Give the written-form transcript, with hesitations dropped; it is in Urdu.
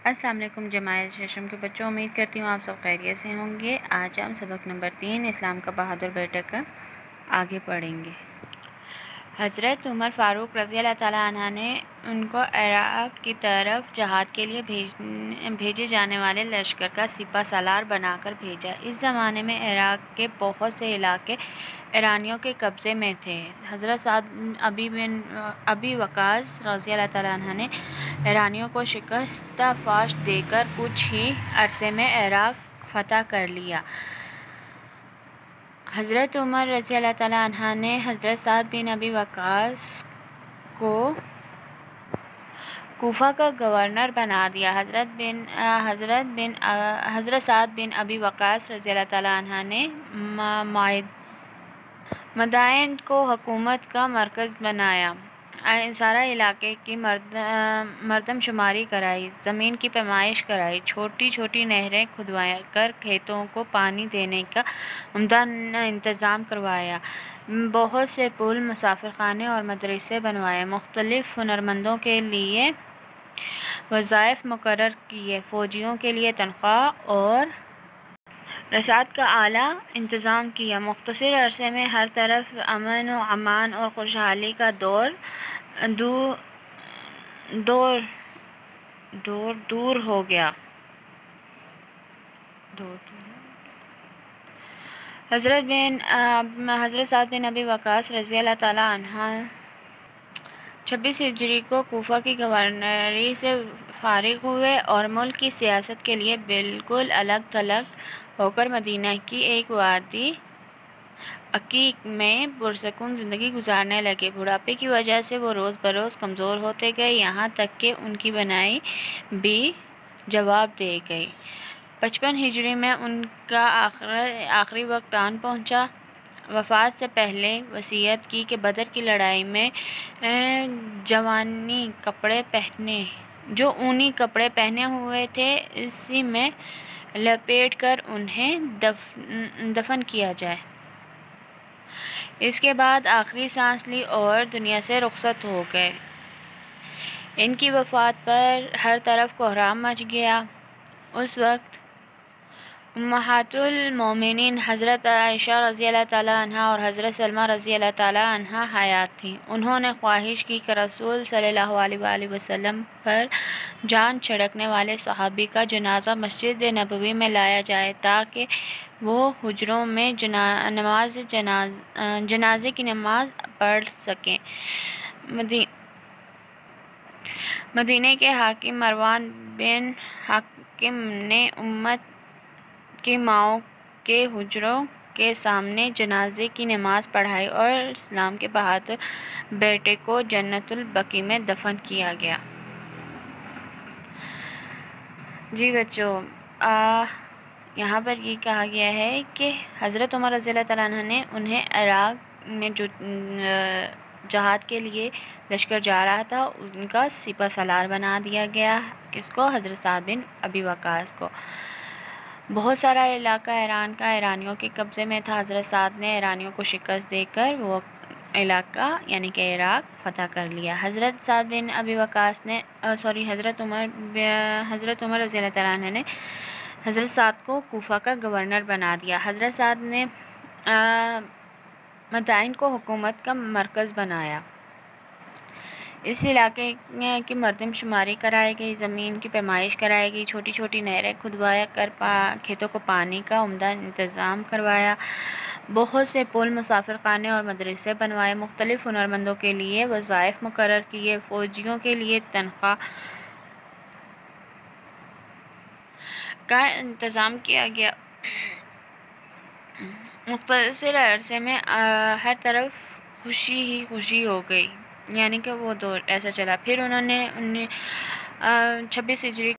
السلام علیکم جماعت ششم کے بچوں، امید کرتی ہوں آپ سب خیریت سے ہوں گے۔ آج ہم سبق نمبر 3 اسلام کا بہادر بیٹا کا آگے پڑھیں گے۔ حضرت عمر فاروق رضی اللہ تعالیٰ عنہ نے ان کو عراق کی طرف جہاد کے لیے بھیجے جانے والے لشکر کا سپہ سالار بنا کر بھیجا۔ اس زمانے میں عراق کے بہت سے علاقے ایرانیوں کے قبضے میں تھے۔ حضرت سعد بن ابی وقاص رضی اللہ تعالیٰ عنہ نے ایرانیوں کو شکست فاش دے کر کچھ ہی عرصے میں عراق فتح کر لیا۔ حضرت عمر رضی اللہ تعالیٰ عنہ نے حضرت سعد بن ابی وقاص کو کوفہ کا گورنر بنا دیا۔ حضرت سعد بن ابی وقاص رضی اللہ تعالیٰ عنہ نے مدائن کو حکومت کا مرکز بنایا، سارا علاقے کی مردم شماری کرائی، زمین کی پیمائش کرائی، چھوٹی چھوٹی نہریں کھدوا کر کھیتوں کو پانی دینے کا عمدہ انتظام کروایا، بہت سے پل، مسافر خانے اور مدرسے بنوائے، مختلف ہنرمندوں کے لیے وظائف مقرر کیے، فوجیوں کے لیے تنخواہ اور رسد کا اعلیٰ انتظام کیا۔ مختصر عرصے میں ہر طرف امن و امان اور خوشحالی کا دور ہو گیا۔ حضرت سعد بن ابی وقاص رضی اللہ تعالیٰ عنہ 26 ہجری کو کوفہ کی گورنری سے فارغ ہوئے اور ملک کی سیاست کے لیے بالکل الگ تھلگ ہو کر مدینہ کی ایک وادی عقیق میں پرسکون زندگی گزارنے لگے۔ بڑھاپے کی وجہ سے وہ روز بروز کمزور ہوتے گئے، یہاں تک کہ ان کی بینائی بھی جواب دے گئی۔ 55 ہجری میں ان کا آخری وقت آن پہنچا۔ وفات سے پہلے وصیت کی کہ بدر کی لڑائی میں جو اونی کپڑے پہنے ہوئے تھے اسی میں لپیٹ کر انہیں دفن کیا جائے۔ اس کے بعد آخری سانس لی اور دنیا سے رخصت ہو گئے۔ ان کی وفات پر ہر طرف کوہرام مچ گیا۔ اس وقت امہات المومنین حضرت عائشہ رضی اللہ تعالیٰ عنہا اور حضرت سلمہ رضی اللہ تعالیٰ عنہا حیات تھیں۔ انہوں نے خواہش کی کہ رسول صلی اللہ علیہ وآلہ وسلم پر جان چھڑکنے والے صحابی کا جنازہ مسجد نبوی میں لایا جائے تاکہ وہ حجروں میں جنازے کی نماز پڑھ سکیں۔ مدینہ کے حاکم مروان بن حکم نے امت کی ماؤں کے حجروں کے سامنے جنازے کی نماز پڑھائی اور اسلام کے بہادر بیٹے کو جنت البقیع میں دفن کیا گیا۔ جی بچوں، یہاں پر یہ کہا گیا ہے کہ حضرت عمر رضی اللہ تعالیٰ عنہ نے انہیں عراق میں جو جہاد کے لیے لشکر جا رہا تھا ان کا سپہ سالار بنا دیا گیا۔ کس کو؟ حضرت سعد بن ابی وقاص کو۔ بہت سارا علاقہ ایران کا ایرانیوں کے قبضے میں تھا۔ حضرت سعد نے ایرانیوں کو شکست دے کر وہ علاقہ یعنی کہ عراق فتح کر لیا۔ حضرت سعد بن ابی وقاص نے حضرت عمر رضی اللہ تعالیٰ عنہ نے حضرت سعد کو کوفہ کا گورنر بنا دیا۔ حضرت سعد نے مدائن کو حکومت کا مرکز بنایا، اس علاقے کی مردم شماری کرائی گئی، زمین کی پیمائش کرائی گئی، چھوٹی چھوٹی نہریں کھدوا کر کھیتوں کو پانی کا عمدہ انتظام کروایا، بہت سے پل، مسافر خانے اور مدرسے بنوائے، مختلف ہنرمندوں کے لیے وظائف مقرر کیے، فوجیوں کے لیے تنخواہ کا انتظام کیا گیا۔ مختصر عرصے میں ہر طرف خوشی ہی خوشی ہو گئی، یعنی کہ وہ دور ایسا چلا۔ پھر انہوں نے 26 ہجری